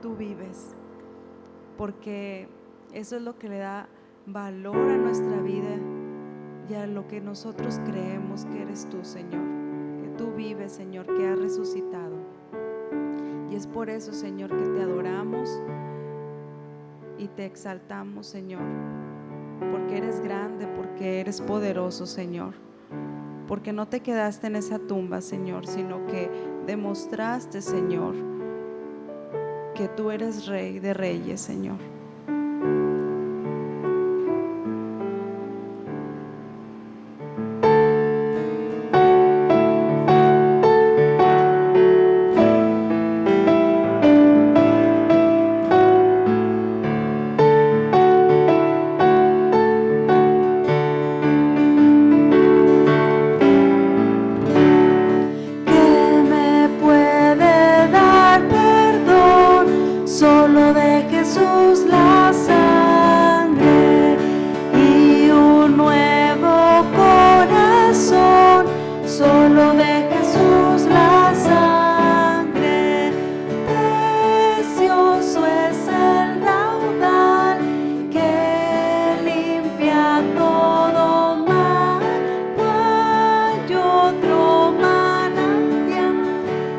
tú vives, porque eso es lo que le da valor a nuestra vida y a lo que nosotros creemos que eres tú, Señor, que tú vives, Señor, que has resucitado. Y es por eso, Señor, que te adoramos y te exaltamos, Señor, porque eres grande, porque eres poderoso, Señor, porque no te quedaste en esa tumba, Señor, sino que demostraste, Señor, que tú eres Rey de Reyes, Señor. ¿Qué me puede dar perdón? Solo de Jesús la sangre y un nuevo corazón. Solo de Jesús la sangre. Precioso es el raudal que limpia todo mal. No hay otro manantial,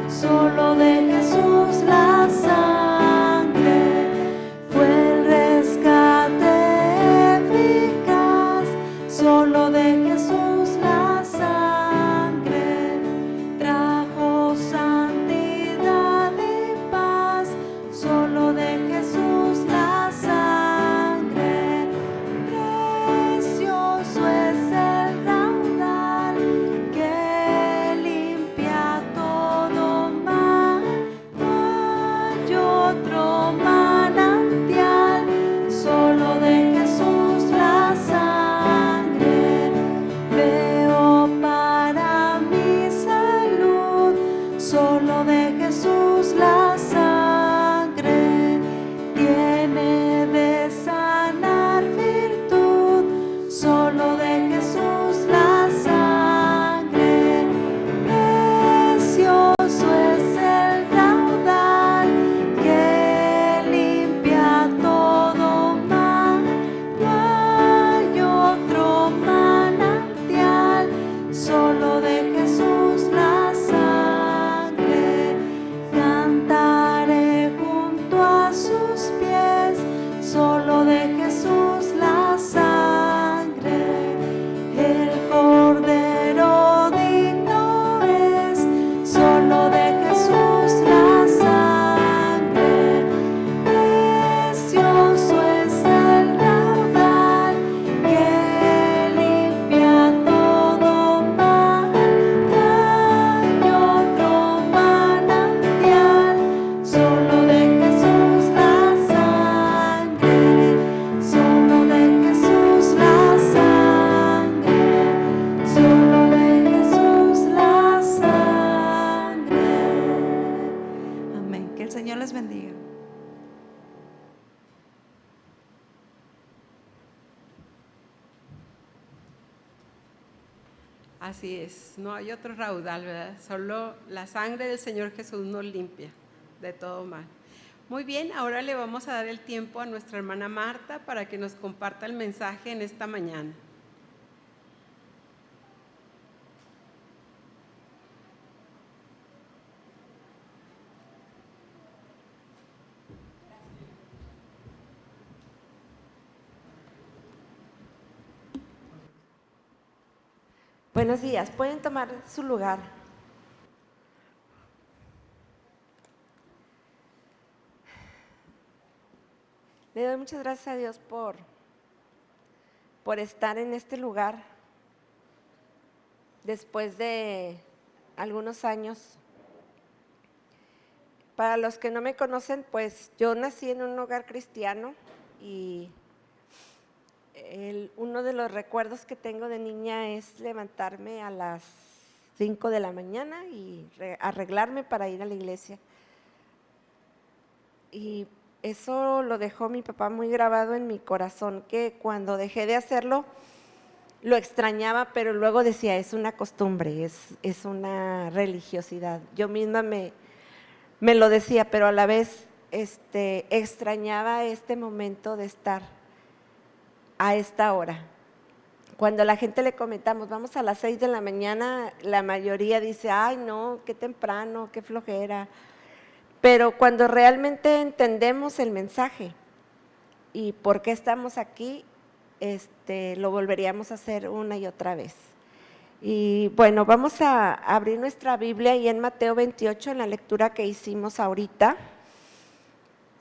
solo de Jesús la sangre. Fue el rescate eficaz, solo de Jesús la sangre. Trajo santidad y paz, solo de Jesús la sangre. Precioso es el raudal que limpia todo mal. No hay otro manantial, solo de Jesús la sangre. Veo para mi salud, solo de Jesús la sangre. Tiene de sanar virtud, solo de Jesús la sangre. Precioso es el raudal que limpia todo mal. No hay otro manantial, solo de Jesús la sangre. Cantaré junto a sus pies, solo de Jesús la sangre. El Cordero digno es, solo de Jesús la sangre. Precioso es el raudal que limpia todo mal. No hay otro manantial, solo de Jesús la sangre. Solo de Jesús la sangre. Solo de Jesús la sangre. Amén. Que el Señor les bendiga. Así es, no hay otro raudal, ¿verdad? Solo la sangre del Señor Jesús nos limpia de todo mal. Muy bien, ahora le vamos a dar el tiempo a nuestra hermana Marta para que nos comparta el mensaje en esta mañana. Buenos días, pueden tomar su lugar. Le doy muchas gracias a Dios por estar en este lugar después de algunos años. Para los que no me conocen, pues yo nací en un hogar cristiano y uno de los recuerdos que tengo de niña es levantarme a las 5 de la mañana y arreglarme para ir a la iglesia. Y eso lo dejó mi papá muy grabado en mi corazón, que cuando dejé de hacerlo lo extrañaba, pero luego decía, es una costumbre, es una religiosidad. Yo misma me lo decía, pero a la vez extrañaba este momento de estar a esta hora. Cuando a la gente le comentamos, vamos a las 6 de la mañana, la mayoría dice, ay no, qué temprano, qué flojera. Pero cuando realmente entendemos el mensaje y por qué estamos aquí, lo volveríamos a hacer una y otra vez. Y bueno, vamos a abrir nuestra Biblia y en Mateo 28, en la lectura que hicimos ahorita.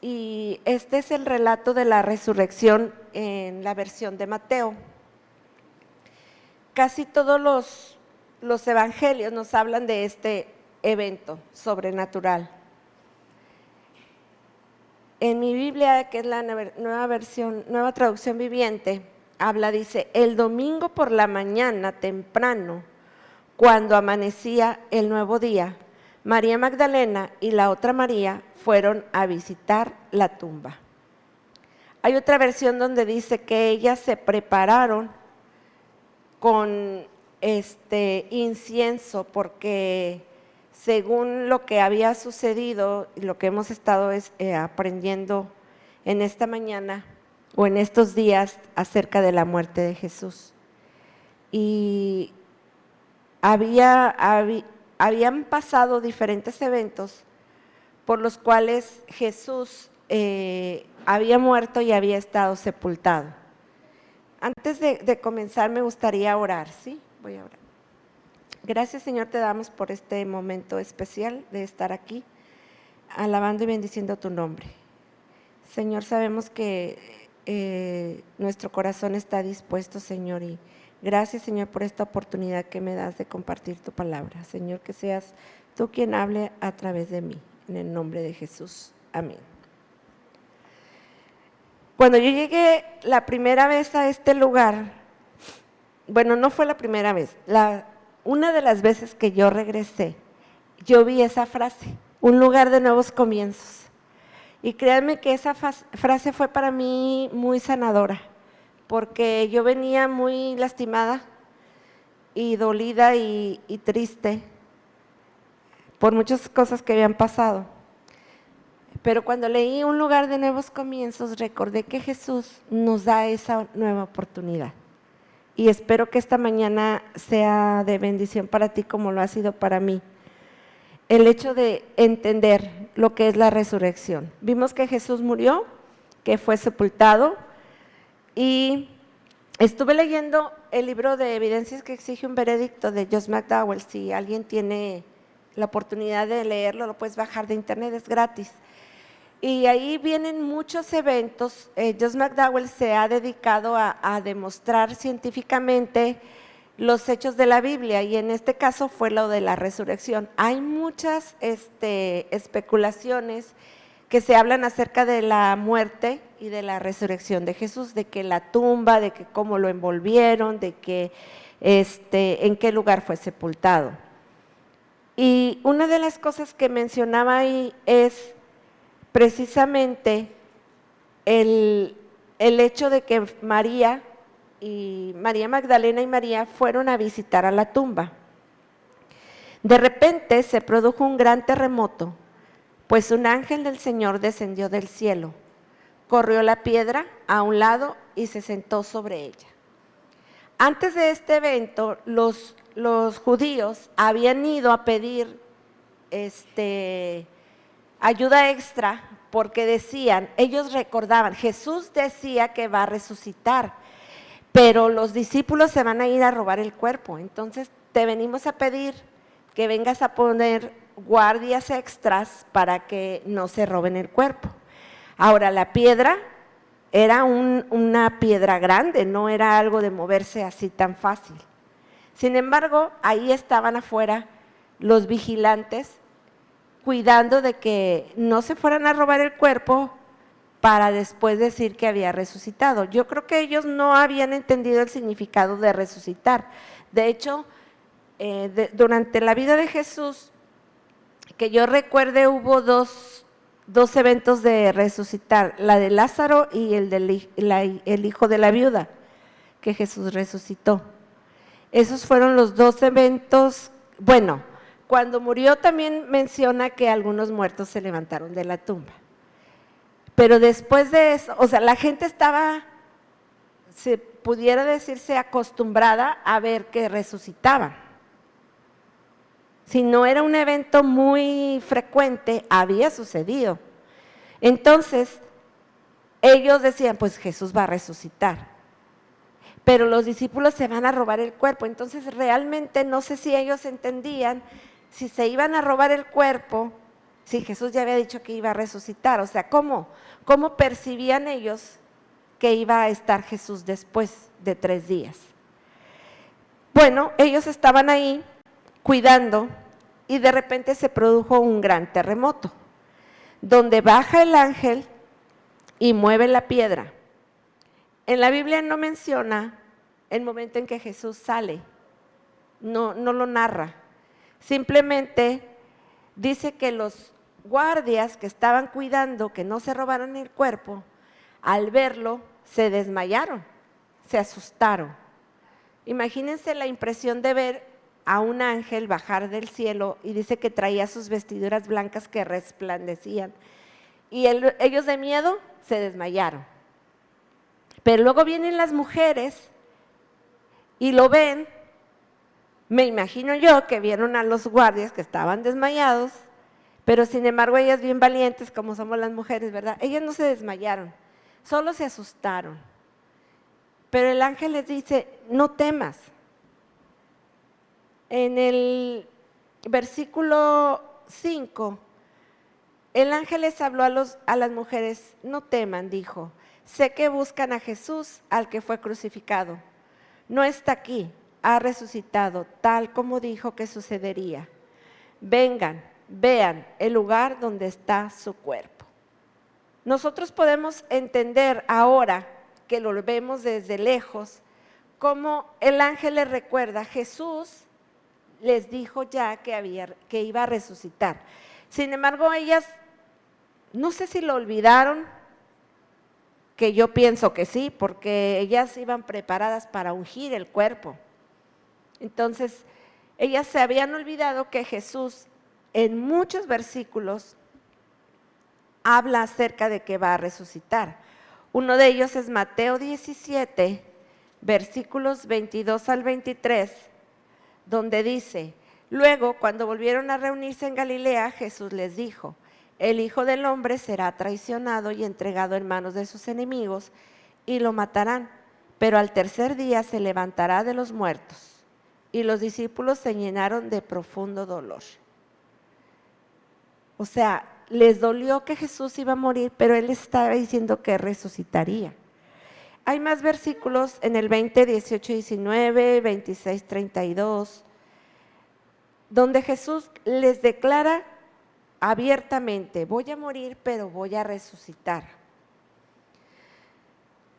Y este es el relato de la resurrección en la versión de Mateo. Casi todos los evangelios nos hablan de este evento sobrenatural. En mi Biblia, que es la nueva traducción viviente, dice, el domingo por la mañana temprano, cuando amanecía el nuevo día, María Magdalena y la otra María fueron a visitar la tumba. Hay otra versión donde dice que ellas se prepararon con incienso, porque según lo que había sucedido y lo que hemos estado aprendiendo en esta mañana o en estos días acerca de la muerte de Jesús. Y habían pasado diferentes eventos por los cuales Jesús había muerto y había estado sepultado. Antes de comenzar me gustaría orar, ¿sí? Voy a orar. Gracias, Señor, te damos por este momento especial de estar aquí, alabando y bendiciendo tu nombre. Señor, sabemos que nuestro corazón está dispuesto, Señor, y gracias, Señor, por esta oportunidad que me das de compartir tu palabra. Señor, que seas tú quien hable a través de mí, en el nombre de Jesús. Amén. Cuando yo llegué la primera vez a este lugar, bueno, no fue la primera vez, una de las veces que yo regresé, yo vi esa frase, un lugar de nuevos comienzos. Y créanme que esa frase fue para mí muy sanadora, porque yo venía muy lastimada y dolida y triste por muchas cosas que habían pasado. Pero cuando leí un lugar de nuevos comienzos, recordé que Jesús nos da esa nueva oportunidad. Y espero que esta mañana sea de bendición para ti como lo ha sido para mí. El hecho de entender lo que es la resurrección. Vimos que Jesús murió, que fue sepultado, y estuve leyendo el libro de Evidencias que exige un veredicto de Josh McDowell. Si alguien tiene la oportunidad de leerlo, lo puedes bajar de internet, es gratis. Y ahí vienen muchos eventos. Josh McDowell se ha dedicado a demostrar científicamente los hechos de la Biblia, y en este caso fue lo de la resurrección. Hay muchas especulaciones que se hablan acerca de la muerte y de la resurrección de Jesús, de que la tumba, de que cómo lo envolvieron, de que en qué lugar fue sepultado. Y una de las cosas que mencionaba ahí es precisamente el hecho de que María Magdalena y María fueron a visitar a la tumba. De repente se produjo un gran terremoto, pues un ángel del Señor descendió del cielo, corrió la piedra a un lado y se sentó sobre ella. Antes de este evento, los judíos habían ido a pedir ayuda extra, porque decían, ellos recordaban, Jesús decía que va a resucitar, pero los discípulos se van a ir a robar el cuerpo, entonces te venimos a pedir que vengas a poner guardias extras para que no se roben el cuerpo. Ahora, la piedra era una piedra grande, no era algo de moverse así tan fácil. Sin embargo, ahí estaban afuera los vigilantes, cuidando de que no se fueran a robar el cuerpo para después decir que había resucitado. Yo creo que ellos no habían entendido el significado de resucitar. De hecho, durante la vida de Jesús, que yo recuerde, hubo dos eventos de resucitar, la de Lázaro y el hijo de la viuda, que Jesús resucitó. Esos fueron los dos eventos. Bueno, cuando murió también menciona que algunos muertos se levantaron de la tumba. Pero después de eso, o sea, la gente estaba, se pudiera decirse, acostumbrada a ver que resucitaban. Si no era un evento muy frecuente, había sucedido. Entonces, ellos decían, pues Jesús va a resucitar. Pero los discípulos se van a robar el cuerpo. Entonces, realmente no sé si ellos entendían si se iban a robar el cuerpo, si Jesús ya había dicho que iba a resucitar. O sea, ¿cómo percibían ellos que iba a estar Jesús después de 3 días? Bueno, ellos estaban ahí cuidando y de repente se produjo un gran terremoto, donde baja el ángel y mueve la piedra. En la Biblia no menciona el momento en que Jesús sale, no lo narra. Simplemente dice que los guardias que estaban cuidando que no se robaran el cuerpo, al verlo se desmayaron, se asustaron. Imagínense la impresión de ver a un ángel bajar del cielo y dice que traía sus vestiduras blancas que resplandecían. Y ellos de miedo se desmayaron. Pero luego vienen las mujeres y lo ven. Me imagino yo que vieron a los guardias que estaban desmayados, pero sin embargo ellas bien valientes como somos las mujeres, ¿verdad? Ellas no se desmayaron, solo se asustaron. Pero el ángel les dice, no temas. En el versículo 5, el ángel les habló a las mujeres, no teman, dijo, sé que buscan a Jesús, al que fue crucificado. No está aquí, ha resucitado, tal como dijo que sucedería. Vengan, vean el lugar donde está su cuerpo. Nosotros podemos entender ahora que lo vemos desde lejos, como el ángel les recuerda, Jesús les dijo ya que iba a resucitar. Sin embargo, ellas, no sé si lo olvidaron, que yo pienso que sí, porque ellas iban preparadas para ungir el cuerpo. Entonces, ellas se habían olvidado que Jesús en muchos versículos habla acerca de que va a resucitar. Uno de ellos es Mateo 17, versículos 22 al 23, donde dice, luego cuando volvieron a reunirse en Galilea, Jesús les dijo, el Hijo del Hombre será traicionado y entregado en manos de sus enemigos y lo matarán, pero al tercer día se levantará de los muertos. Y los discípulos se llenaron de profundo dolor. O sea, les dolió que Jesús iba a morir, pero él estaba diciendo que resucitaría. Hay más versículos en el 20, 18, 19, 26, 32, donde Jesús les declara abiertamente, voy a morir, pero voy a resucitar.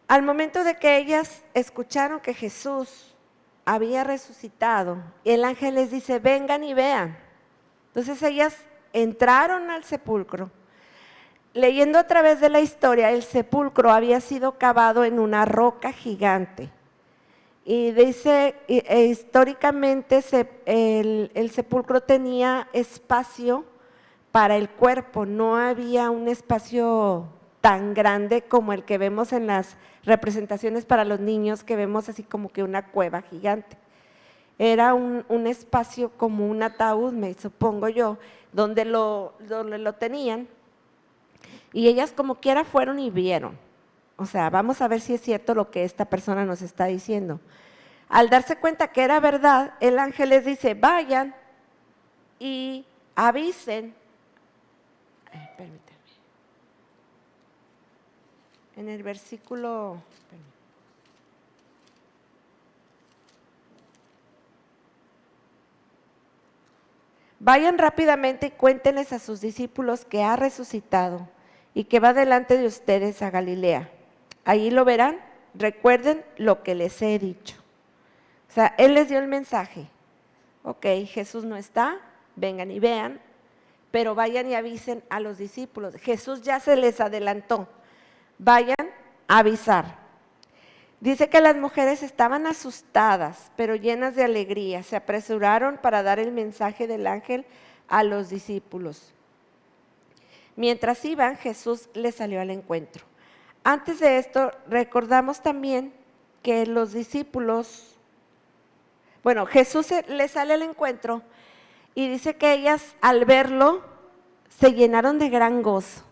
Al momento de que ellas escucharon que Jesús había resucitado, el ángel les dice, vengan y vean. Entonces ellas entraron al sepulcro. Leyendo a través de la historia, el sepulcro había sido cavado en una roca gigante. Y dice, históricamente el sepulcro tenía espacio para el cuerpo, no había un espacio tan grande como el que vemos en las representaciones para los niños, que vemos así como que una cueva gigante. Era un espacio como un ataúd, me supongo yo, donde lo tenían, y ellas como quiera fueron y vieron. O sea, vamos a ver si es cierto lo que esta persona nos está diciendo. Al darse cuenta que era verdad, el ángel les dice, vayan y avisen. Permítanme. En el versículo, vayan rápidamente y cuéntenles a sus discípulos que ha resucitado y que va delante de ustedes a Galilea. Allí lo verán, recuerden lo que les he dicho. O sea, él les dio el mensaje. Ok, Jesús no está, vengan y vean, pero vayan y avisen a los discípulos. Jesús ya se les adelantó. Vayan a avisar. Dice que las mujeres estaban asustadas, pero llenas de alegría. Se apresuraron para dar el mensaje del ángel a los discípulos. Mientras iban, Jesús les salió al encuentro. Antes de esto, recordamos también que los discípulos, bueno, Jesús les sale al encuentro y dice que ellas al verlo se llenaron de gran gozo.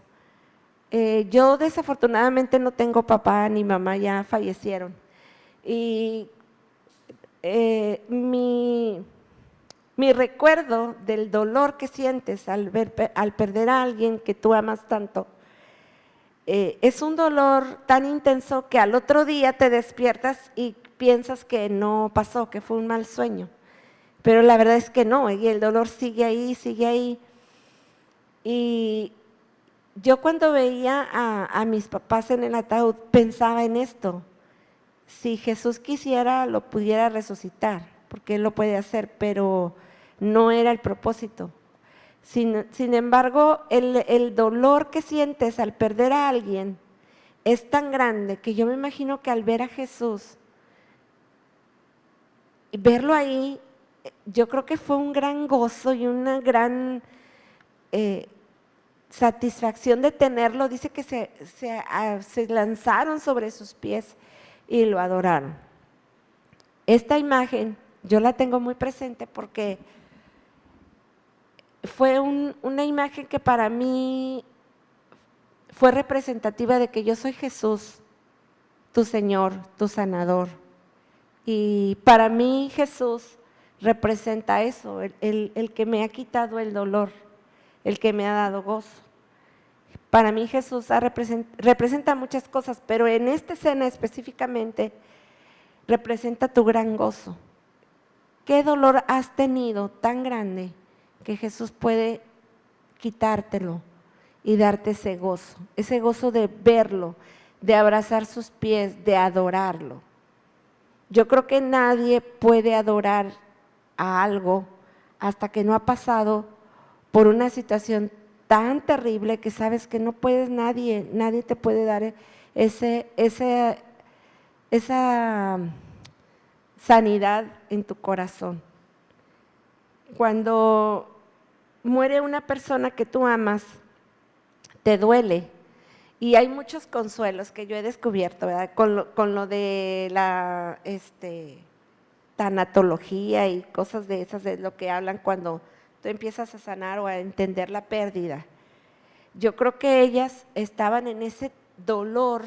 Yo desafortunadamente no tengo papá ni mamá, ya fallecieron. Y mi recuerdo del dolor que sientes al perder a alguien que tú amas tanto, es un dolor tan intenso que al otro día te despiertas y piensas que no pasó, que fue un mal sueño. Pero la verdad es que no, y el dolor sigue ahí, sigue ahí. Y yo cuando veía a mis papás en el ataúd pensaba en esto: si Jesús quisiera lo pudiera resucitar, porque Él lo puede hacer, pero no era el propósito. Sin embargo, el dolor que sientes al perder a alguien es tan grande que yo me imagino que al ver a Jesús y verlo ahí, yo creo que fue un gran gozo y una gran satisfacción de tenerlo. Dice que se lanzaron sobre sus pies y lo adoraron. Esta imagen yo la tengo muy presente porque fue una imagen que para mí fue representativa de que yo soy Jesús, tu Señor, tu sanador. Y para mí Jesús representa eso, el que me ha quitado el dolor, el que me ha dado gozo. Para mí Jesús representa muchas cosas, pero en esta escena específicamente representa tu gran gozo. ¿Qué dolor has tenido tan grande que Jesús puede quitártelo y darte ese gozo de verlo, de abrazar sus pies, de adorarlo? Yo creo que nadie puede adorar a algo hasta que no ha pasado por una situación tan terrible que sabes que no puedes, nadie te puede dar esa sanidad en tu corazón. Cuando muere una persona que tú amas, te duele. Y hay muchos consuelos que yo he descubierto, ¿verdad? Con lo de la tanatología y cosas de esas, de lo que hablan cuando tú empiezas a sanar o a entender la pérdida. Yo creo que ellas estaban en ese dolor,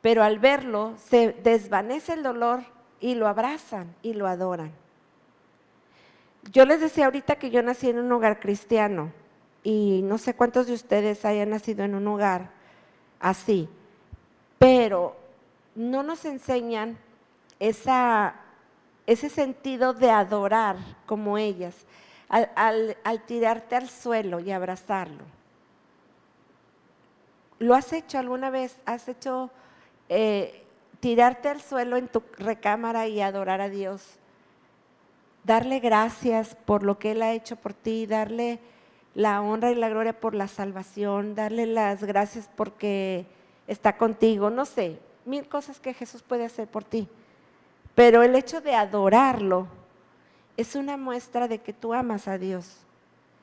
pero al verlo se desvanece el dolor y lo abrazan y lo adoran. Yo les decía ahorita que yo nací en un hogar cristiano y no sé cuántos de ustedes hayan nacido en un hogar así, pero no nos enseñan ese sentido de adorar como ellas, al tirarte al suelo y abrazarlo. ¿Lo has hecho alguna vez? ¿Has hecho tirarte al suelo en tu recámara y adorar a Dios? Darle gracias por lo que Él ha hecho por ti, darle la honra y la gloria por la salvación, darle las gracias porque está contigo, no sé, 1000 cosas que Jesús puede hacer por ti. Pero el hecho de adorarlo es una muestra de que tú amas a Dios.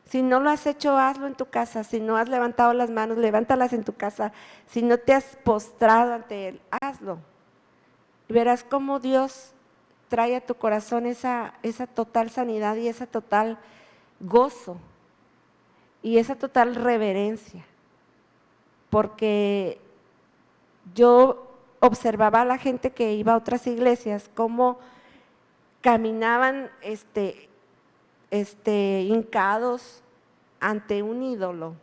Si no lo has hecho, hazlo en tu casa. Si no has levantado las manos, levántalas en tu casa. Si no te has postrado ante Él, hazlo. Y verás cómo Dios trae a tu corazón esa total sanidad y esa total gozo y esa total reverencia. Porque yo observaba a la gente que iba a otras iglesias cómo caminaban hincados ante un ídolo.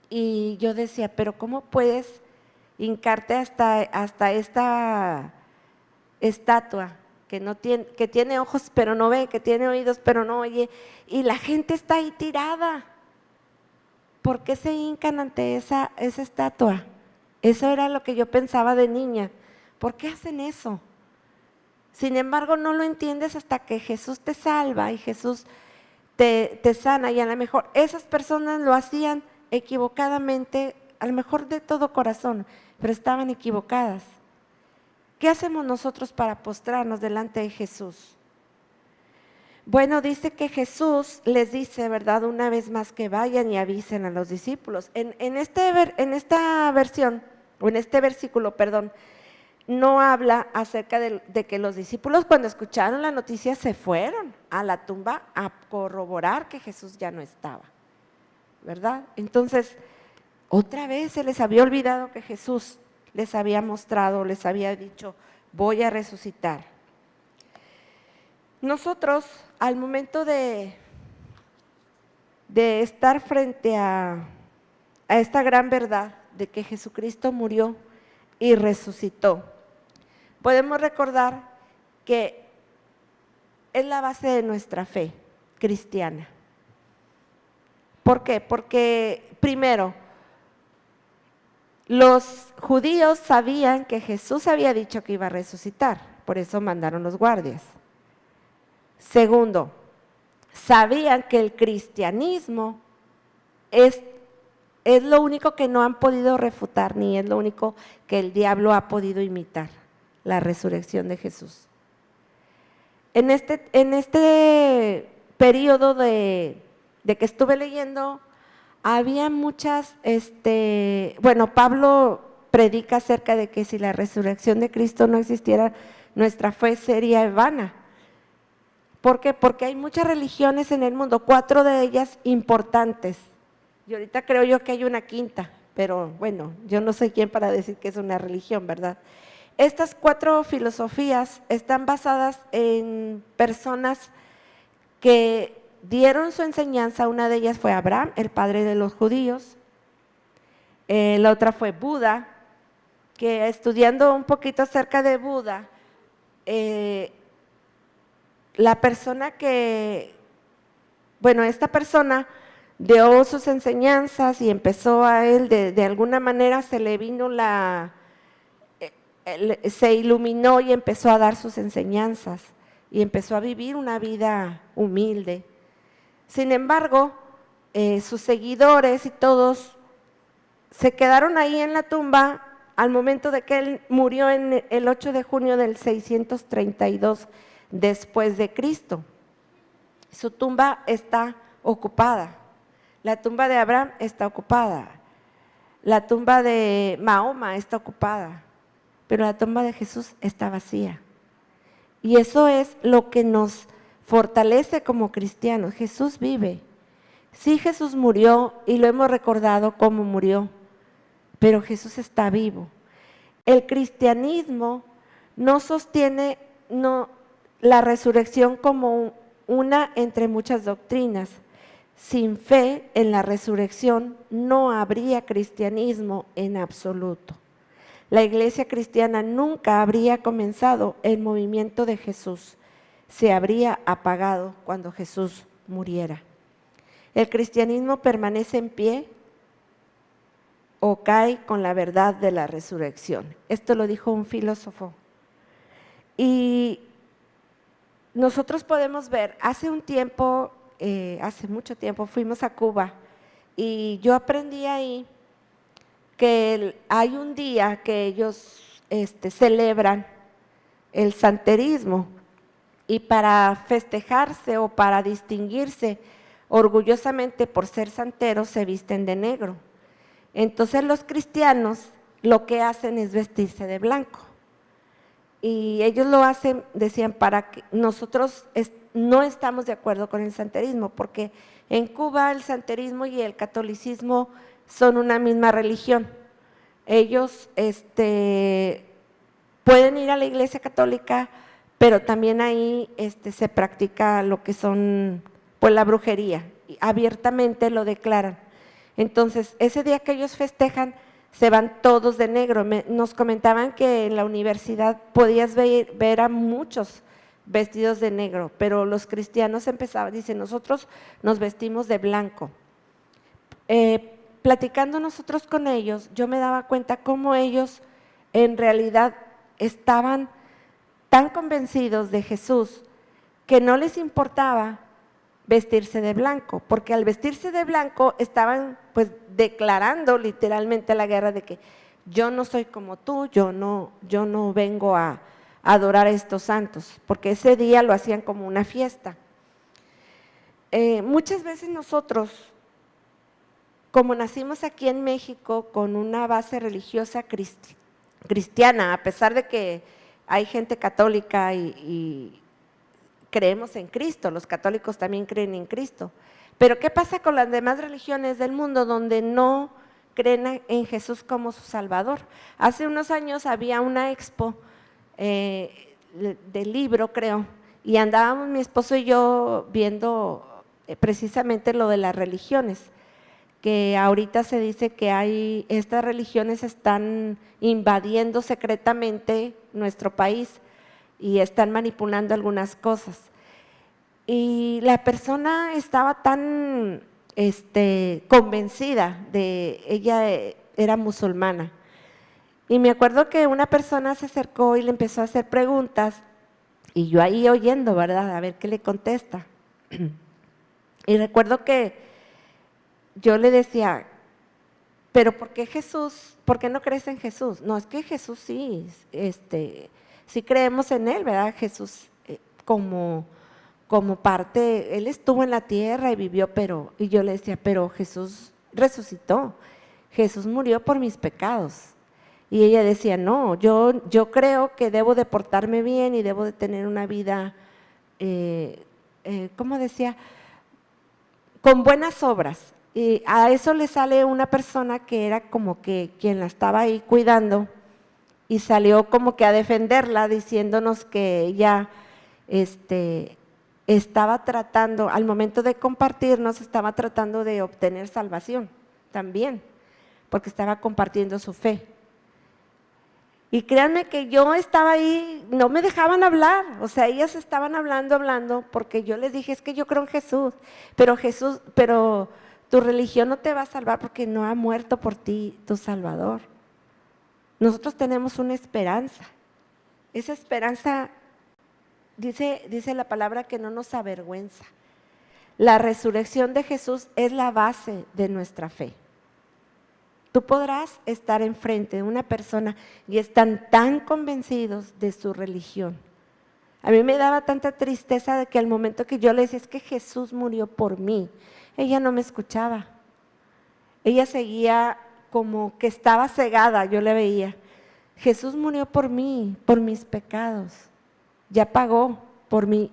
Y yo decía, pero ¿cómo puedes hincarte hasta esta estatua que tiene ojos pero no ve, que tiene oídos pero no oye, y la gente está ahí tirada? ¿Por qué se hincan ante esa estatua? Eso era lo que yo pensaba de niña. ¿Por qué hacen eso? Sin embargo, no lo entiendes hasta que Jesús te salva y Jesús te sana, y a lo mejor esas personas lo hacían equivocadamente, a lo mejor de todo corazón, pero estaban equivocadas. ¿Qué hacemos nosotros para postrarnos delante de Jesús? Bueno, dice que Jesús les dice, ¿verdad? Una vez más que vayan y avisen a los discípulos. En esta versión, o en este versículo, perdón, no habla acerca de que los discípulos cuando escucharon la noticia se fueron a la tumba a corroborar que Jesús ya no estaba, ¿verdad? Entonces, otra vez se les había olvidado que Jesús les había mostrado, les había dicho, voy a resucitar. Nosotros, al momento de estar frente a esta gran verdad de que Jesucristo murió y resucitó, podemos recordar que es la base de nuestra fe cristiana. ¿Por qué? Porque primero, los judíos sabían que Jesús había dicho que iba a resucitar, por eso mandaron los guardias. Segundo, sabían que el cristianismo es lo único que no han podido refutar, ni es lo único que el diablo ha podido imitar, la resurrección de Jesús. En este periodo de que estuve leyendo, había muchas, Pablo predica acerca de que si la resurrección de Cristo no existiera, nuestra fe sería vana. ¿Por qué? Porque hay muchas religiones en el mundo, 4 de ellas importantes. Y ahorita creo yo que hay una quinta, pero bueno, yo no soy quien para decir que es una religión, ¿verdad? Estas 4 filosofías están basadas en personas que dieron su enseñanza. Una de ellas fue Abraham, el padre de los judíos. La otra fue Buda, que estudiando un poquito acerca de Buda, esta persona dio sus enseñanzas y empezó a él, de alguna manera se le vino se iluminó y empezó a dar sus enseñanzas y empezó a vivir una vida humilde. Sin embargo, sus seguidores y todos se quedaron ahí en la tumba al momento de que él murió en el 8 de junio del 632 después de Cristo. Su tumba está ocupada. La tumba de Abraham está ocupada. La tumba de Mahoma está ocupada. Pero la tumba de Jesús está vacía. Y eso es lo que nos fortalece como cristianos. Jesús vive. Sí, Jesús murió y lo hemos recordado cómo murió, pero Jesús está vivo. El cristianismo no sostiene la resurrección como una entre muchas doctrinas. Sin fe en la resurrección no habría cristianismo en absoluto. La iglesia cristiana nunca habría comenzado el movimiento de Jesús, se habría apagado cuando Jesús muriera. El cristianismo permanece en pie o cae con la verdad de la resurrección. Esto lo dijo un filósofo. Y nosotros podemos ver, hace mucho tiempo fuimos a Cuba y yo aprendí ahí que hay un día que ellos celebran el santerismo y para festejarse o para distinguirse orgullosamente por ser santeros se visten de negro. Entonces los cristianos lo que hacen es vestirse de blanco y ellos lo hacen, decían, para que nosotros no estamos de acuerdo con el santerismo, porque en Cuba el santerismo y el catolicismo son una misma religión. Ellos pueden ir a la iglesia católica, pero también ahí se practica lo que son pues la brujería, y abiertamente lo declaran. Entonces, ese día que ellos festejan, se van todos de negro. Nos comentaban que en la universidad podías ver a muchos vestidos de negro, pero los cristianos empezaban, dicen, nosotros nos vestimos de blanco. Platicando nosotros con ellos, yo me daba cuenta cómo ellos en realidad estaban tan convencidos de Jesús que no les importaba vestirse de blanco, porque al vestirse de blanco estaban pues declarando literalmente la guerra de que yo no soy como tú, yo no vengo a adorar a estos santos, porque ese día lo hacían como una fiesta. muchas veces nosotros, como nacimos aquí en México con una base religiosa cristiana, a pesar de que hay gente católica y creemos en Cristo, los católicos también creen en Cristo, pero ¿qué pasa con las demás religiones del mundo donde no creen en Jesús como su Salvador? Hace unos años había una expo de libro, creo, y andábamos mi esposo y yo viendo precisamente lo de las religiones, que ahorita se dice que estas religiones están invadiendo secretamente nuestro país y están manipulando algunas cosas. Y la persona estaba tan convencida ella era musulmana. Y me acuerdo que una persona se acercó y le empezó a hacer preguntas y yo ahí oyendo, ¿verdad? A ver qué le contesta. Y recuerdo que yo le decía, pero ¿por qué no crees en Jesús? No, es que Jesús sí, sí creemos en Él, ¿verdad? Jesús como parte, Él estuvo en la tierra y vivió, y yo le decía, pero Jesús resucitó, Jesús murió por mis pecados. Y ella decía, no, yo creo que debo de portarme bien y debo de tener una vida, ¿cómo decía? Con buenas obras. Y a eso le sale una persona que era como que quien la estaba ahí cuidando y salió como que a defenderla diciéndonos que ella estaba tratando, al momento de compartirnos, estaba tratando de obtener salvación también, porque estaba compartiendo su fe. Y créanme que yo estaba ahí, no me dejaban hablar, o sea, ellas estaban hablando, porque yo les dije, es que yo creo en Jesús, pero tu religión no te va a salvar porque no ha muerto por ti tu Salvador. Nosotros tenemos una esperanza, esa esperanza dice la palabra que no nos avergüenza. La resurrección de Jesús es la base de nuestra fe. Tú podrás estar enfrente de una persona y están tan convencidos de su religión. A mí me daba tanta tristeza de que al momento que yo le decía, es que Jesús murió por mí, ella no me escuchaba. Ella seguía como que estaba cegada, yo le veía. Jesús murió por mí, por mis pecados, ya pagó por mí.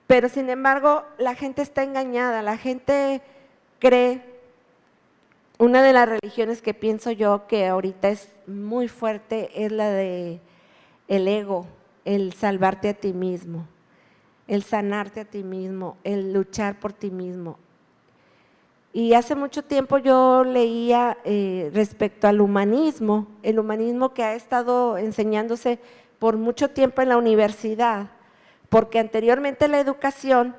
Pero sin embargo, la gente está engañada, la gente cree. Una de las religiones que pienso yo que ahorita es muy fuerte es la de el ego, el salvarte a ti mismo, el sanarte a ti mismo, el luchar por ti mismo. Y hace mucho tiempo yo leía respecto al humanismo, el humanismo que ha estado enseñándose por mucho tiempo en la universidad, porque anteriormente la educación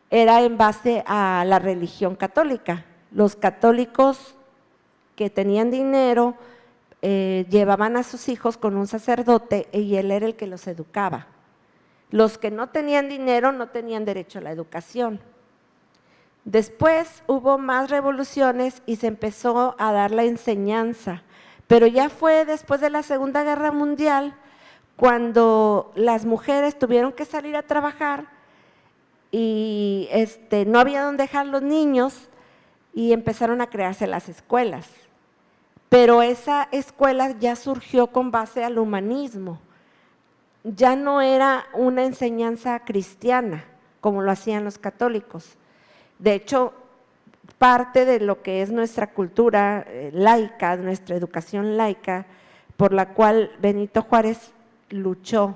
era en base a la religión católica. Los católicos que tenían dinero llevaban a sus hijos con un sacerdote y él era el que los educaba. Los que no tenían dinero no tenían derecho a la educación. Después hubo más revoluciones y se empezó a dar la enseñanza, pero ya fue después de la Segunda Guerra Mundial cuando las mujeres tuvieron que salir a trabajar y no había dónde dejar los niños y empezaron a crearse las escuelas. Pero esa escuela ya surgió con base al humanismo, ya no era una enseñanza cristiana como lo hacían los católicos. De hecho, parte de lo que es nuestra cultura laica, nuestra educación laica, por la cual Benito Juárez luchó,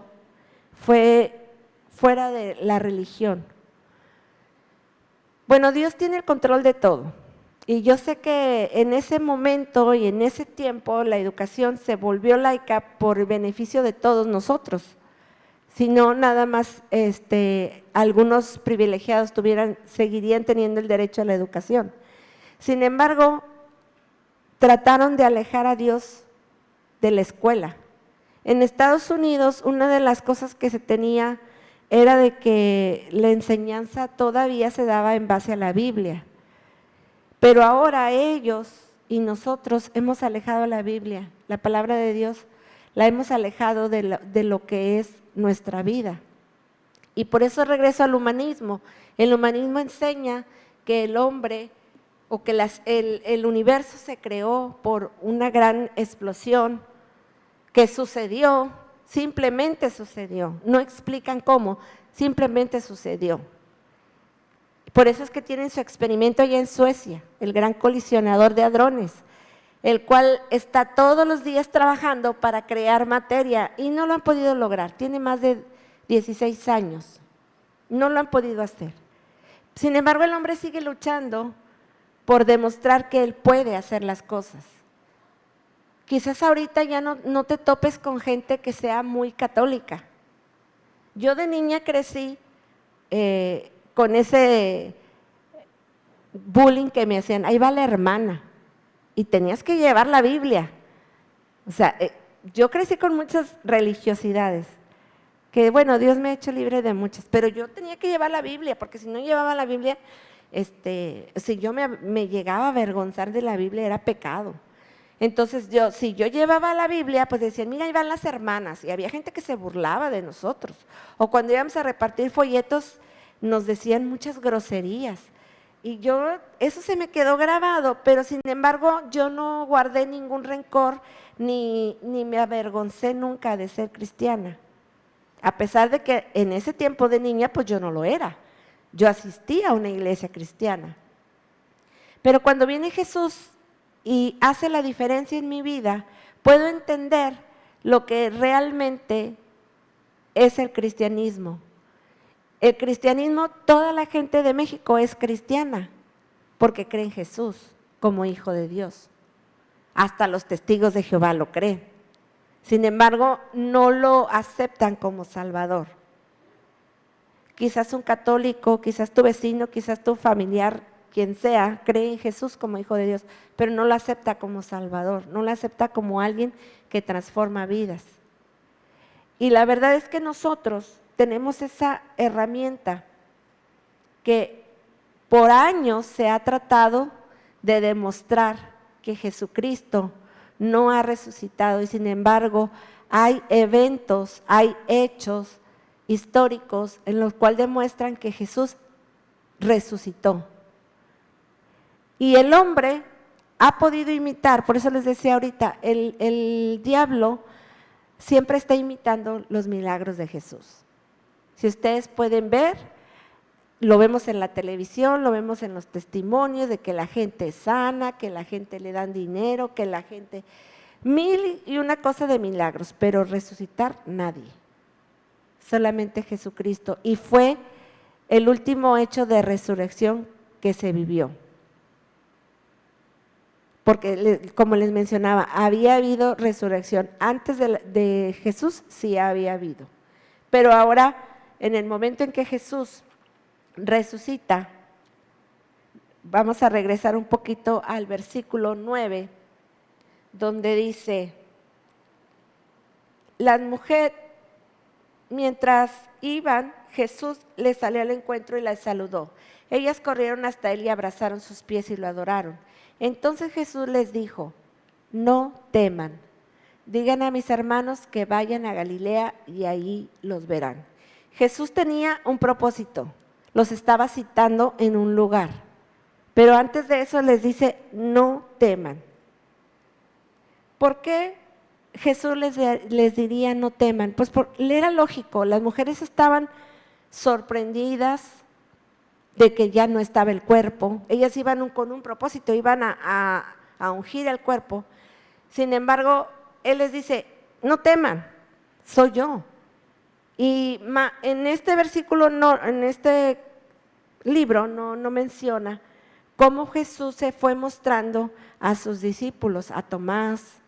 fue fuera de la religión. Bueno, Dios tiene el control de todo y yo sé que en ese momento y en ese tiempo la educación se volvió laica por el beneficio de todos nosotros, si no nada más algunos privilegiados seguirían teniendo el derecho a la educación. Sin embargo, trataron de alejar a Dios de la escuela. En Estados Unidos, una de las cosas que se tenía era de que la enseñanza todavía se daba en base a la Biblia, pero ahora ellos y nosotros hemos alejado la Biblia, la palabra de Dios, la hemos alejado de lo que es nuestra vida. Y por eso regreso al humanismo. El humanismo enseña que el hombre o que el universo se creó por una gran explosión que sucedió, simplemente sucedió. No explican cómo, simplemente sucedió. Por eso es que tienen su experimento allá en Suecia, el gran colisionador de hadrones, el cual está todos los días trabajando para crear materia y no lo han podido lograr. Tiene más de 16 años, no lo han podido hacer. Sin embargo, el hombre sigue luchando por demostrar que él puede hacer las cosas. Quizás ahorita ya no te topes con gente que sea muy católica. Yo de niña crecí con ese bullying que me hacían, ahí va la hermana, y tenías que llevar la Biblia. O sea, yo crecí con muchas religiosidades, que bueno, Dios me ha hecho libre de muchas, pero yo tenía que llevar la Biblia, porque si no llevaba la Biblia, si yo me llegaba a avergonzar de la Biblia, era pecado. Entonces si yo llevaba la Biblia, pues decían, mira, ahí van las hermanas, y había gente que se burlaba de nosotros. O cuando íbamos a repartir folletos, nos decían muchas groserías. Y eso se me quedó grabado, pero sin embargo yo no guardé ningún rencor, ni me avergoncé nunca de ser cristiana. A pesar de que en ese tiempo de niña, pues yo no lo era. Yo asistía a una iglesia cristiana. Pero cuando viene Jesús y hace la diferencia en mi vida, puedo entender lo que realmente es el cristianismo. El cristianismo, toda la gente de México es cristiana porque cree en Jesús como Hijo de Dios. Hasta los testigos de Jehová lo creen. Sin embargo, no lo aceptan como Salvador. Quizás un católico, quizás tu vecino, quizás tu familiar, quien sea, cree en Jesús como Hijo de Dios, pero no lo acepta como Salvador, no lo acepta como alguien que transforma vidas. Y la verdad es que nosotros tenemos esa herramienta que por años se ha tratado de demostrar que Jesucristo no ha resucitado y sin embargo hay eventos, hay hechos históricos en los cuales demuestran que Jesús resucitó. Y el hombre ha podido imitar, por eso les decía ahorita, el diablo siempre está imitando los milagros de Jesús. Si ustedes pueden ver, lo vemos en la televisión, lo vemos en los testimonios de que la gente es sana, que la gente le dan dinero, que la gente… Mil y una cosa de milagros, pero resucitar nadie. Solamente Jesucristo. Y fue el último hecho de resurrección que se vivió. Porque como les mencionaba, había habido resurrección. Antes de Jesús sí había habido. Pero ahora, en el momento en que Jesús resucita, vamos a regresar un poquito al versículo 9, donde dice, las mujeres, mientras iban, Jesús les salió al encuentro y las saludó. Ellas corrieron hasta él y abrazaron sus pies y lo adoraron. Entonces Jesús les dijo, no teman, digan a mis hermanos que vayan a Galilea y ahí los verán. Jesús tenía un propósito, los estaba citando en un lugar, pero antes de eso les dice, no teman. ¿Por qué Jesús les diría no teman? Pues era lógico, las mujeres estaban sorprendidas de que ya no estaba el cuerpo, ellas iban con un propósito, iban a ungir el cuerpo. Sin embargo, Él les dice, no teman, soy yo. Y en este versículo, en este libro no menciona cómo Jesús se fue mostrando a sus discípulos, a Tomás,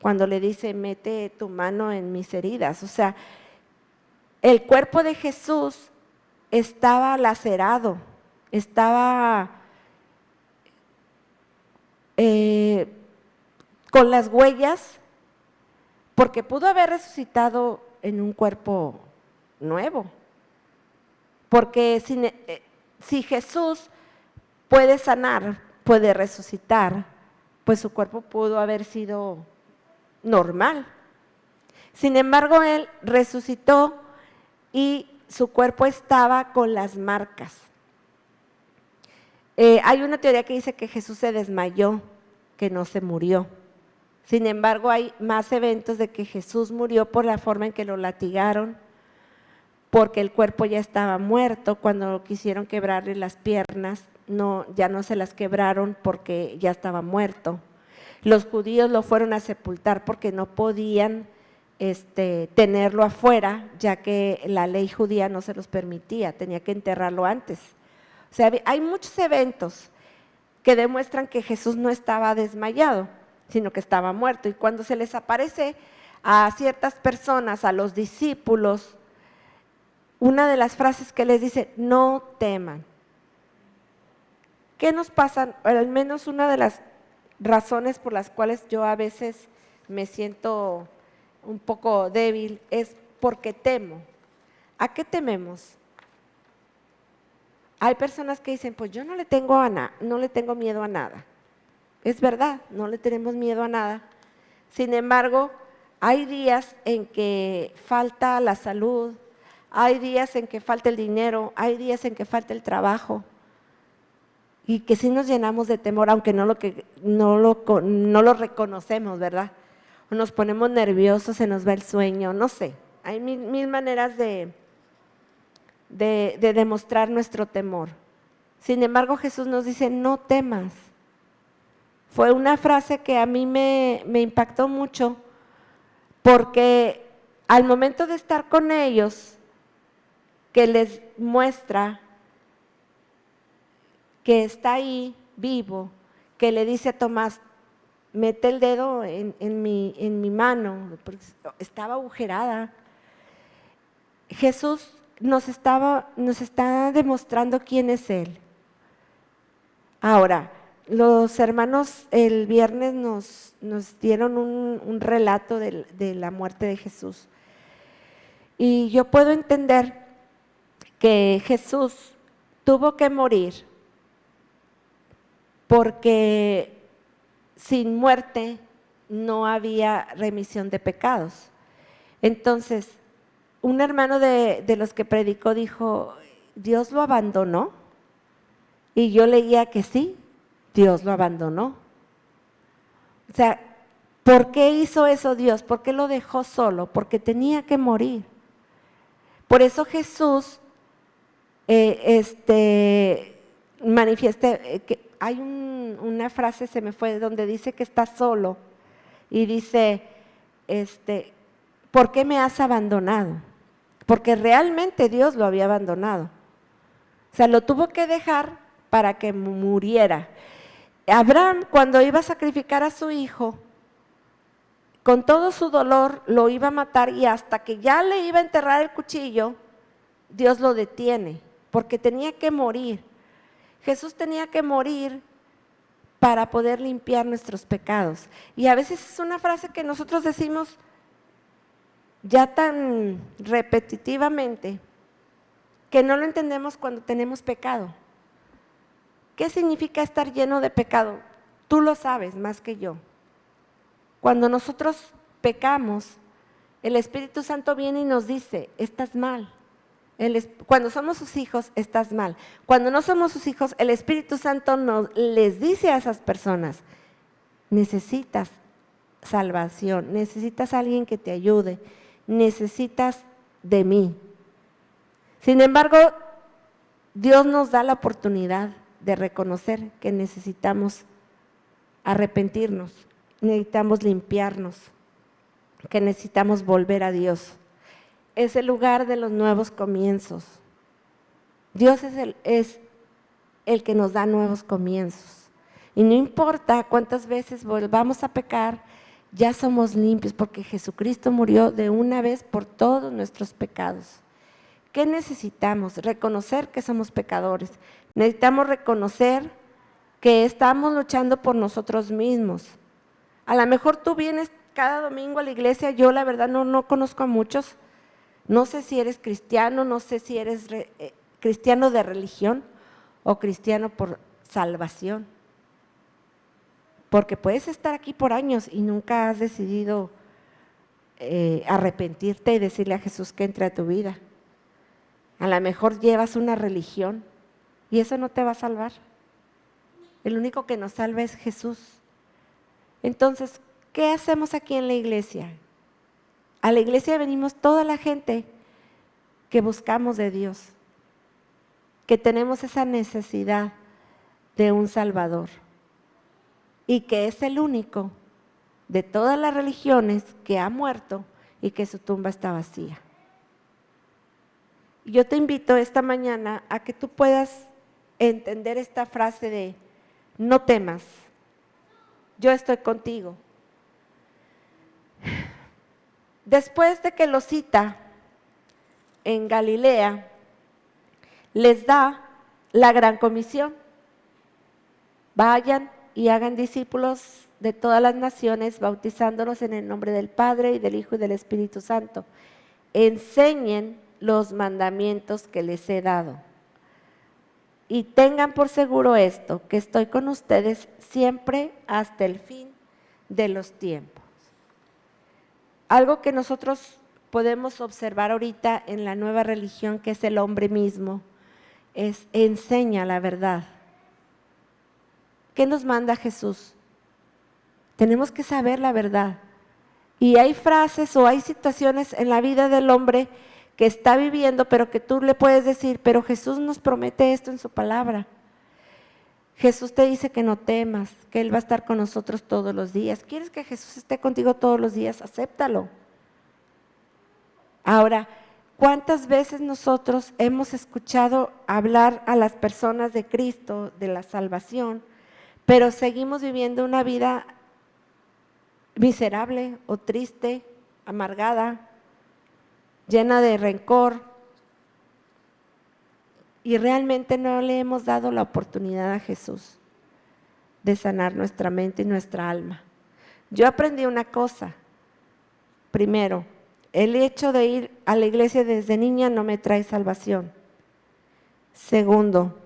cuando le dice, mete tu mano en mis heridas. O sea, el cuerpo de Jesús estaba lacerado, estaba con las huellas, porque pudo haber resucitado en un cuerpo nuevo. Porque si Jesús puede sanar, puede resucitar, pues su cuerpo pudo haber sido normal. Sin embargo, Él resucitó y su cuerpo estaba con las marcas. Hay una teoría que dice que Jesús se desmayó, que no se murió. Sin embargo, hay más eventos de que Jesús murió por la forma en que lo latigaron, porque el cuerpo ya estaba muerto. Cuando quisieron quebrarle las piernas, ya no se las quebraron porque ya estaba muerto. Los judíos lo fueron a sepultar porque no podían tenerlo afuera, ya que la ley judía no se los permitía, tenía que enterrarlo antes. O sea, hay muchos eventos que demuestran que Jesús no estaba desmayado, sino que estaba muerto. Y cuando se les aparece a ciertas personas, a los discípulos, una de las frases que les dice, no teman. ¿Qué nos pasa? Al menos una de las razones por las cuales yo a veces me siento un poco débil es porque temo. ¿A qué tememos? Hay personas que dicen, pues yo no le tengo miedo a nada. Es verdad, no le tenemos miedo a nada. Sin embargo, hay días en que falta la salud, hay días en que falta el dinero, hay días en que falta el trabajo. Y que sí nos llenamos de temor, aunque no lo reconocemos, ¿verdad? O nos ponemos nerviosos, se nos va el sueño, no sé. Hay mil maneras de demostrar nuestro temor. Sin embargo, Jesús nos dice, no temas. Fue una frase que a mí me impactó mucho, porque al momento de estar con ellos, que les muestra que está ahí vivo, que le dice a Tomás, mete el dedo en mi mano, porque estaba agujerada. Jesús nos está demostrando quién es Él. Ahora, los hermanos el viernes nos dieron un relato de la muerte de Jesús. Y yo puedo entender que Jesús tuvo que morir porque sin muerte no había remisión de pecados. Entonces, un hermano de los que predicó dijo, ¿Dios lo abandonó? Y yo leía que sí, Dios lo abandonó. O sea, ¿por qué hizo eso Dios? ¿Por qué lo dejó solo? Porque tenía que morir. Por eso Jesús manifiesta que hay una frase, se me fue, donde dice que está solo y dice, ¿por qué me has abandonado? Porque realmente Dios lo había abandonado. O sea, lo tuvo que dejar para que muriera. Abraham, cuando iba a sacrificar a su hijo, con todo su dolor lo iba a matar y hasta que ya le iba a enterrar el cuchillo, Dios lo detiene, porque tenía que morir. Jesús tenía que morir para poder limpiar nuestros pecados. Y a veces es una frase que nosotros decimos ya tan repetitivamente que no lo entendemos cuando tenemos pecado. ¿Qué significa estar lleno de pecado? Tú lo sabes más que yo. Cuando nosotros pecamos, el Espíritu Santo viene y nos dice, estás mal. Cuando somos sus hijos, estás mal. Cuando no somos sus hijos, el Espíritu Santo les dice a esas personas, necesitas salvación, necesitas a alguien que te ayude, necesitas de mí. Sin embargo, Dios nos da la oportunidad de reconocer que necesitamos arrepentirnos, necesitamos limpiarnos, que necesitamos volver a Dios. Es el lugar de los nuevos comienzos. Dios es el que nos da nuevos comienzos. Y no importa cuántas veces volvamos a pecar, ya somos limpios porque Jesucristo murió de una vez por todos nuestros pecados. ¿Qué necesitamos? Reconocer que somos pecadores. Necesitamos reconocer que estamos luchando por nosotros mismos. A lo mejor tú vienes cada domingo a la iglesia, yo la verdad no conozco a muchos. No sé si eres cristiano, no sé si eres cristiano de religión o cristiano por salvación. Porque puedes estar aquí por años y nunca has decidido arrepentirte y decirle a Jesús que entre a tu vida. A lo mejor llevas una religión y eso no te va a salvar. El único que nos salva es Jesús. Entonces, ¿qué hacemos aquí en la iglesia? A la iglesia venimos toda la gente que buscamos de Dios, que tenemos esa necesidad de un Salvador y que es el único de todas las religiones que ha muerto y que su tumba está vacía. Yo te invito esta mañana a que tú puedas entender esta frase de no temas, yo estoy contigo. Después de que lo cita en Galilea, les da la gran comisión. Vayan y hagan discípulos de todas las naciones, bautizándolos en el nombre del Padre y del Hijo y del Espíritu Santo. Enseñen los mandamientos que les he dado. Y tengan por seguro esto, que estoy con ustedes siempre hasta el fin de los tiempos. Algo que nosotros podemos observar ahorita en la nueva religión, que es el hombre mismo, es enseña la verdad. ¿Qué nos manda Jesús? Tenemos que saber la verdad. Y hay frases o hay situaciones en la vida del hombre que está viviendo, pero que tú le puedes decir, pero Jesús nos promete esto en su palabra. Jesús te dice que no temas, que Él va a estar con nosotros todos los días. ¿Quieres que Jesús esté contigo todos los días? Acéptalo. Ahora, ¿cuántas veces nosotros hemos escuchado hablar a las personas de Cristo, de la salvación, pero seguimos viviendo una vida miserable o triste, amargada, llena de rencor? Y realmente no le hemos dado la oportunidad a Jesús de sanar nuestra mente y nuestra alma. Yo aprendí una cosa. Primero, el hecho de ir a la iglesia desde niña no me trae salvación. Segundo,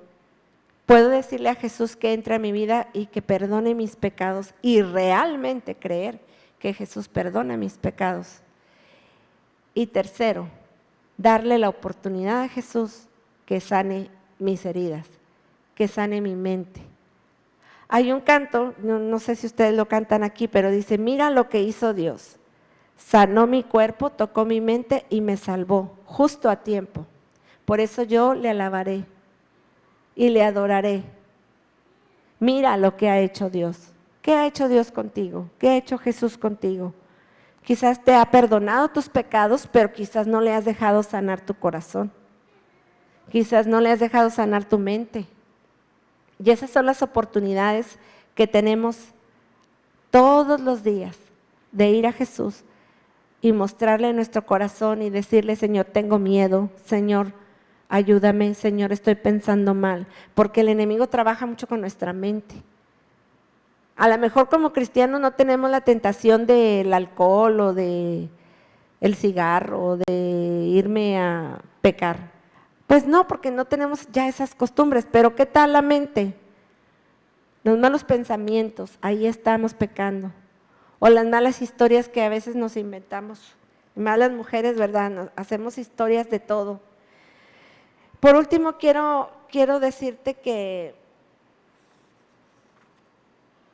puedo decirle a Jesús que entre a mi vida y que perdone mis pecados y realmente creer que Jesús perdona mis pecados. Y tercero, darle la oportunidad a Jesús que sane mis heridas, que sane mi mente. Hay un canto, no sé si ustedes lo cantan aquí, pero dice, mira lo que hizo Dios. Sanó mi cuerpo, tocó mi mente y me salvó justo a tiempo. Por eso yo le alabaré y le adoraré. Mira lo que ha hecho Dios. ¿Qué ha hecho Dios contigo? ¿Qué ha hecho Jesús contigo? Quizás te ha perdonado tus pecados, pero quizás no le has dejado sanar tu corazón. Quizás no le has dejado sanar tu mente. Y esas son las oportunidades que tenemos todos los días de ir a Jesús y mostrarle nuestro corazón y decirle, Señor, tengo miedo, Señor, ayúdame, Señor, estoy pensando mal, porque el enemigo trabaja mucho con nuestra mente. A lo mejor como cristianos no tenemos la tentación del alcohol o del cigarro o de irme a pecar. Pues no, porque no tenemos ya esas costumbres, pero ¿qué tal la mente? Los malos pensamientos, ahí estamos pecando. O las malas historias que a veces nos inventamos. Malas mujeres, ¿verdad? Hacemos historias de todo. Por último, quiero decirte que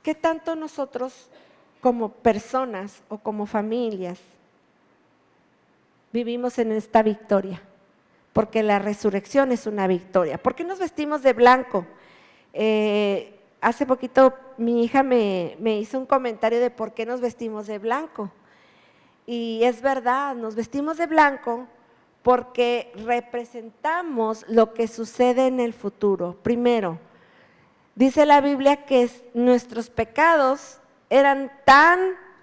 ¿qué tanto nosotros como personas o como familias vivimos en esta victoria? Porque la resurrección es una victoria. ¿Por qué nos vestimos de blanco? Hace poquito mi hija me hizo un comentario de por qué nos vestimos de blanco. Y es verdad, nos vestimos de blanco porque representamos lo que sucede en el futuro. Primero, dice la Biblia que nuestros pecados eran tan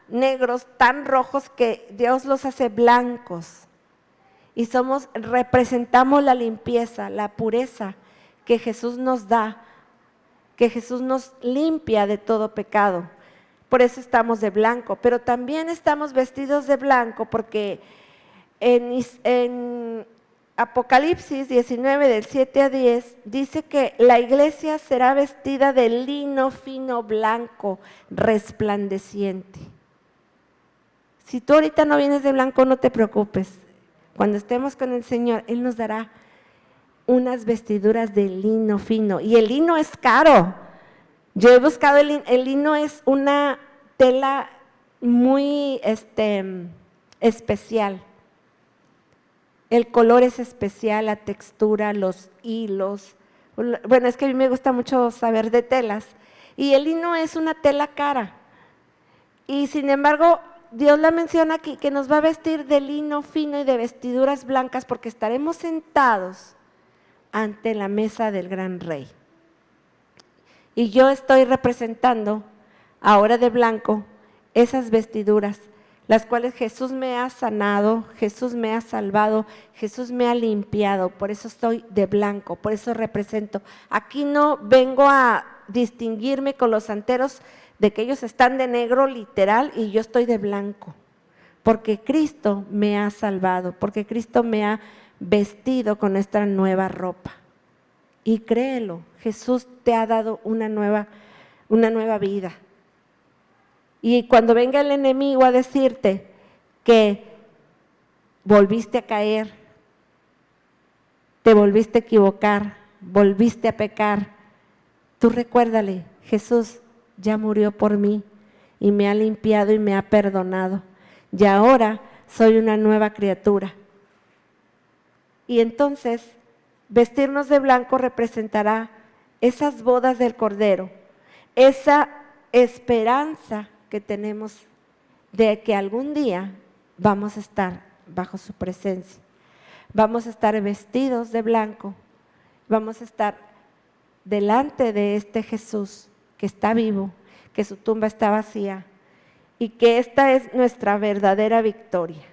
negros, tan rojos, que Dios los hace blancos. Y representamos la limpieza, la pureza que Jesús nos da, que Jesús nos limpia de todo pecado. Por eso estamos de blanco, pero también estamos vestidos de blanco porque en Apocalipsis 19, del 7 a 10, dice que la iglesia será vestida de lino fino blanco, resplandeciente. Si tú ahorita no vienes de blanco, no te preocupes. Cuando estemos con el Señor, Él nos dará unas vestiduras de lino fino. Y el lino es caro. Yo he buscado el lino es una tela muy especial. El color es especial, la textura, los hilos. Bueno, es que a mí me gusta mucho saber de telas. Y el lino es una tela cara. Y sin embargo, Dios la menciona aquí, que nos va a vestir de lino fino y de vestiduras blancas porque estaremos sentados ante la mesa del gran rey. Y yo estoy representando ahora de blanco esas vestiduras, las cuales Jesús me ha sanado, Jesús me ha salvado, Jesús me ha limpiado, por eso estoy de blanco, por eso represento. Aquí no vengo a distinguirme con los santeros de que ellos están de negro literal y yo estoy de blanco, porque Cristo me ha salvado, porque Cristo me ha vestido con nuestra nueva ropa. Y créelo, Jesús te ha dado una nueva vida. Y cuando venga el enemigo a decirte que volviste a caer, te volviste a equivocar, volviste a pecar, tú recuérdale, Jesús ya murió por mí y me ha limpiado y me ha perdonado. Y ahora soy una nueva criatura. Y entonces, vestirnos de blanco representará esas bodas del Cordero, esa esperanza que tenemos de que algún día vamos a estar bajo su presencia. Vamos a estar vestidos de blanco, vamos a estar delante de este Jesús que está vivo, que su tumba está vacía y que esta es nuestra verdadera victoria,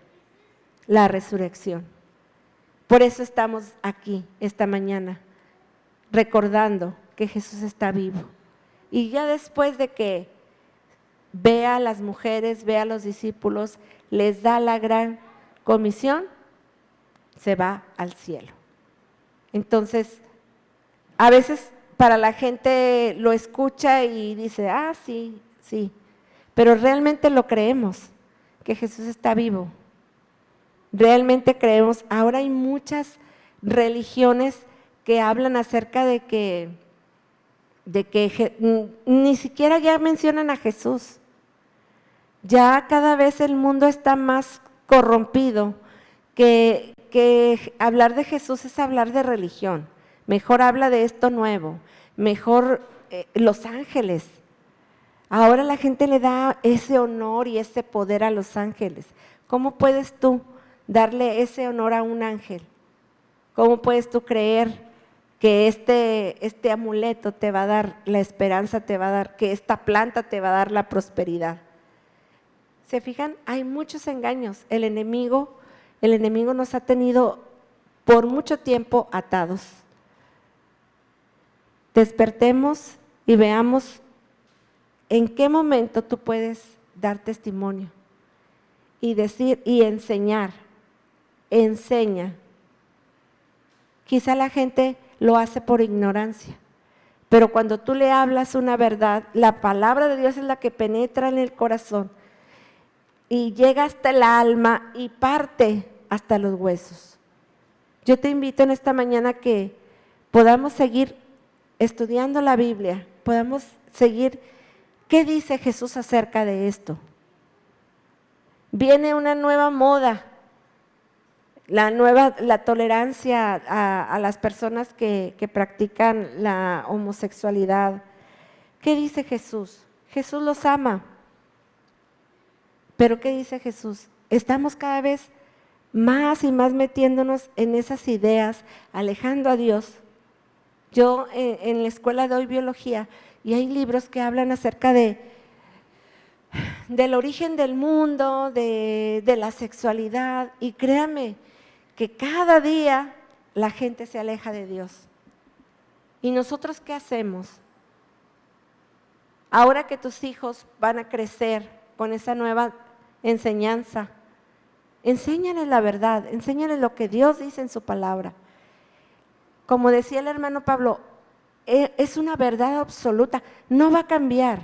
la resurrección. Por eso estamos aquí esta mañana, recordando que Jesús está vivo. Y ya después de que ve a las mujeres, ve a los discípulos, les da la gran comisión, se va al cielo. Entonces, a veces para la gente lo escucha y dice, sí, sí, pero realmente lo creemos, que Jesús está vivo. Realmente creemos. Ahora hay muchas religiones que hablan acerca de que ni siquiera ya mencionan a Jesús. Ya cada vez el mundo está más corrompido, que hablar de Jesús es hablar de religión. Mejor habla de esto nuevo, mejor los ángeles. Ahora la gente le da ese honor y ese poder a los ángeles. ¿Cómo puedes tú darle ese honor a un ángel? ¿Cómo puedes tú creer que este amuleto te va a dar la esperanza, te va a dar, que esta planta te va a dar la prosperidad? ¿Se fijan? Hay muchos engaños. El enemigo nos ha tenido por mucho tiempo atados. Despertemos y veamos en qué momento tú puedes dar testimonio y decir y enseñar. Enseña. Quizá la gente lo hace por ignorancia, pero cuando tú le hablas una verdad, la palabra de Dios es la que penetra en el corazón y llega hasta el alma y parte hasta los huesos. Yo te invito en esta mañana que podamos seguir estudiando la Biblia, podamos seguir qué dice Jesús acerca de esto. Viene una nueva moda, la tolerancia a las personas que practican la homosexualidad. ¿Qué dice Jesús? Jesús los ama. Pero ¿qué dice Jesús? Estamos cada vez más y más metiéndonos en esas ideas, alejando a Dios. Yo en la escuela doy biología y hay libros que hablan acerca del origen del mundo, de la sexualidad, y créame que cada día la gente se aleja de Dios. ¿Y nosotros qué hacemos? Ahora que tus hijos van a crecer con esa nueva enseñanza, enséñales la verdad, enséñales lo que Dios dice en su palabra. Como decía el hermano Pablo, es una verdad absoluta, no va a cambiar.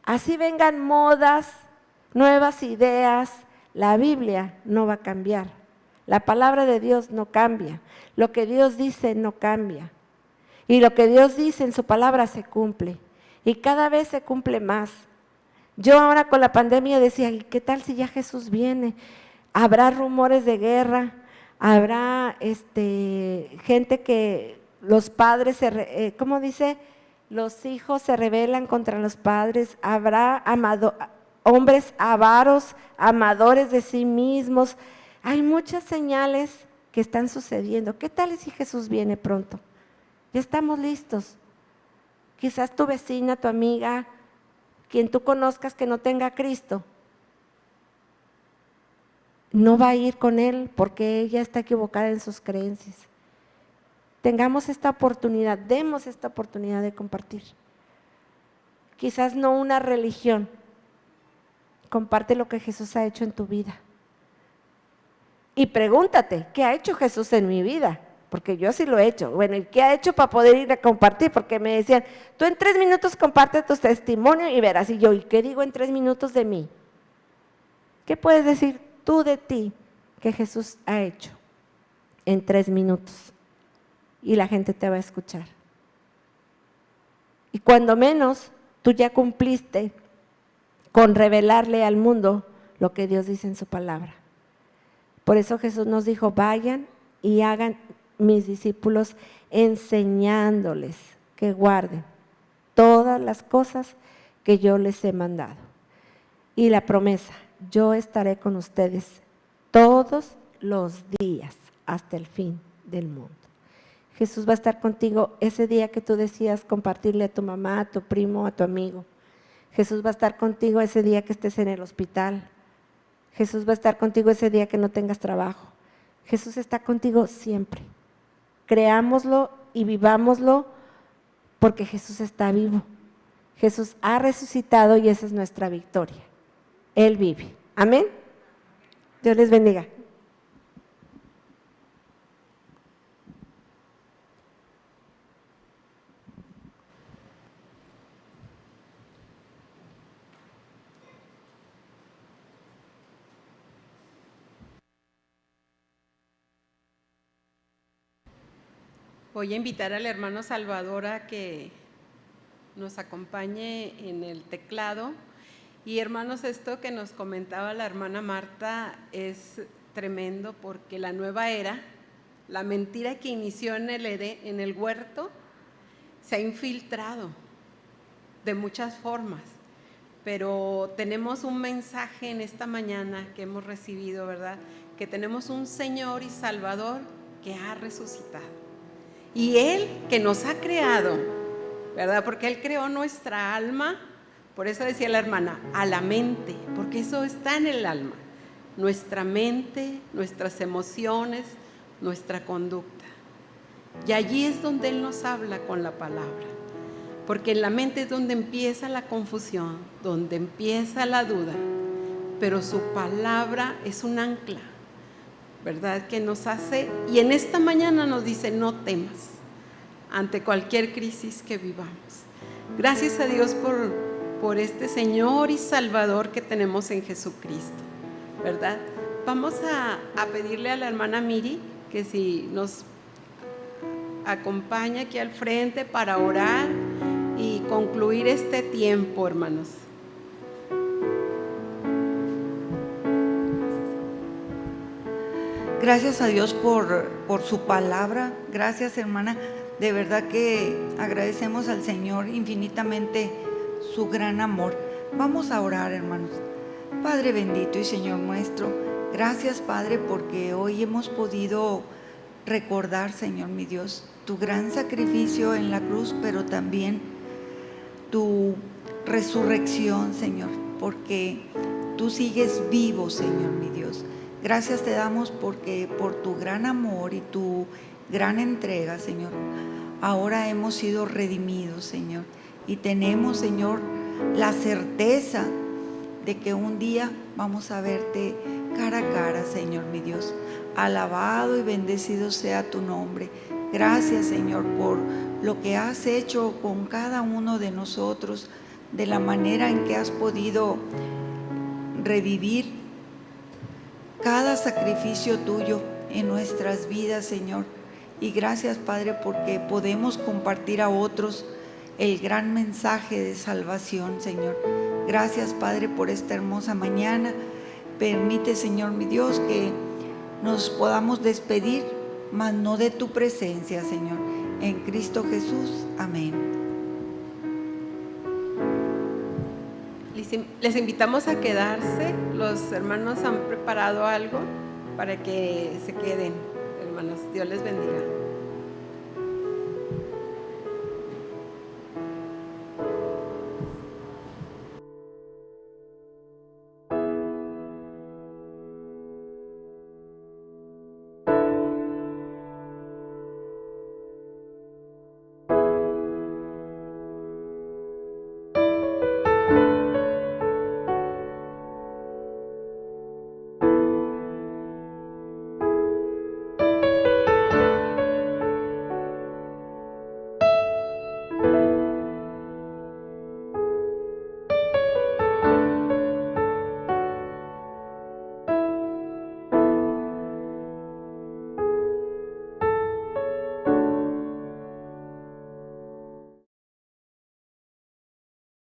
Así vengan modas, nuevas ideas, la Biblia no va a cambiar. La palabra de Dios no cambia. Lo que Dios dice no cambia. Y lo que Dios dice en su palabra se cumple. Y cada vez se cumple más. Yo ahora con la pandemia decía, ¿y qué tal si ya Jesús viene? Habrá rumores de guerra, habrá gente que los padres, ¿cómo dice? Los hijos se rebelan contra los padres, habrá hombres avaros, amadores de sí mismos. Hay muchas señales que están sucediendo. ¿Qué tal si Jesús viene pronto? Ya estamos listos. Quizás tu vecina, tu amiga, quien tú conozcas que no tenga a Cristo, no va a ir con Él porque ella está equivocada en sus creencias. Tengamos esta oportunidad, demos esta oportunidad de compartir. Quizás no una religión, comparte lo que Jesús ha hecho en tu vida. Y pregúntate, ¿qué ha hecho Jesús en mi vida? Porque yo sí lo he hecho. Bueno, ¿y qué ha hecho para poder ir a compartir? Porque me decían, tú en 3 minutos comparte tu testimonio y verás. Y yo, ¿y qué digo en 3 minutos de mí? ¿Qué puedes decir tú de ti que Jesús ha hecho en 3 minutos? Y la gente te va a escuchar. Y cuando menos, tú ya cumpliste con revelarle al mundo lo que Dios dice en su palabra. Por eso Jesús nos dijo, vayan y hagan mis discípulos enseñándoles que guarden todas las cosas que yo les he mandado. Y la promesa, yo estaré con ustedes todos los días hasta el fin del mundo. Jesús va a estar contigo ese día que tú decidas compartirle a tu mamá, a tu primo, a tu amigo. Jesús va a estar contigo ese día que estés en el hospital. Jesús va a estar contigo ese día que no tengas trabajo. Jesús está contigo siempre. Creámoslo y vivámoslo porque Jesús está vivo. Jesús ha resucitado y esa es nuestra victoria. Él vive. Amén. Dios les bendiga. Voy a invitar al hermano Salvador a que nos acompañe en el teclado. Y hermanos, esto que nos comentaba la hermana Marta es tremendo porque la nueva era, la mentira que inició en el huerto, se ha infiltrado de muchas formas. Pero tenemos un mensaje en esta mañana que hemos recibido, ¿verdad? Que tenemos un Señor y Salvador que ha resucitado. Y Él que nos ha creado, ¿verdad? Porque Él creó nuestra alma, por eso decía la hermana, a la mente, porque eso está en el alma. Nuestra mente, nuestras emociones, nuestra conducta. Y allí es donde Él nos habla con la palabra. Porque en la mente es donde empieza la confusión, donde empieza la duda. Pero su palabra es un ancla, ¿verdad? Que nos hace, y en esta mañana nos dice, no temas ante cualquier crisis que vivamos. Gracias a Dios por este Señor y Salvador que tenemos en Jesucristo, ¿verdad? Vamos a pedirle a la hermana Miri que si nos acompaña aquí al frente para orar y concluir este tiempo, hermanos. Gracias a Dios por su palabra. Gracias, hermana. De verdad que agradecemos al Señor infinitamente su gran amor. Vamos a orar, hermanos. Padre bendito y Señor nuestro, gracias, Padre, porque hoy hemos podido recordar, Señor mi Dios, tu gran sacrificio en la cruz, pero también tu resurrección, Señor, porque tú sigues vivo, Señor mi Dios. Gracias te damos porque por tu gran amor y tu gran entrega, Señor, ahora hemos sido redimidos, Señor, y tenemos, Señor, la certeza de que un día vamos a verte cara a cara, Señor mi Dios. Alabado y bendecido sea tu nombre. Gracias, Señor, por lo que has hecho con cada uno de nosotros, de la manera en que has podido revivir cada sacrificio tuyo en nuestras vidas, Señor. Y gracias, Padre, porque podemos compartir a otros el gran mensaje de salvación, Señor. Gracias, Padre, por esta hermosa mañana. Permite, Señor mi Dios, que nos podamos despedir, mas no de tu presencia, Señor. En Cristo Jesús. Amén. Les invitamos a quedarse. Los hermanos han preparado algo para que se queden, hermanos. Dios les bendiga.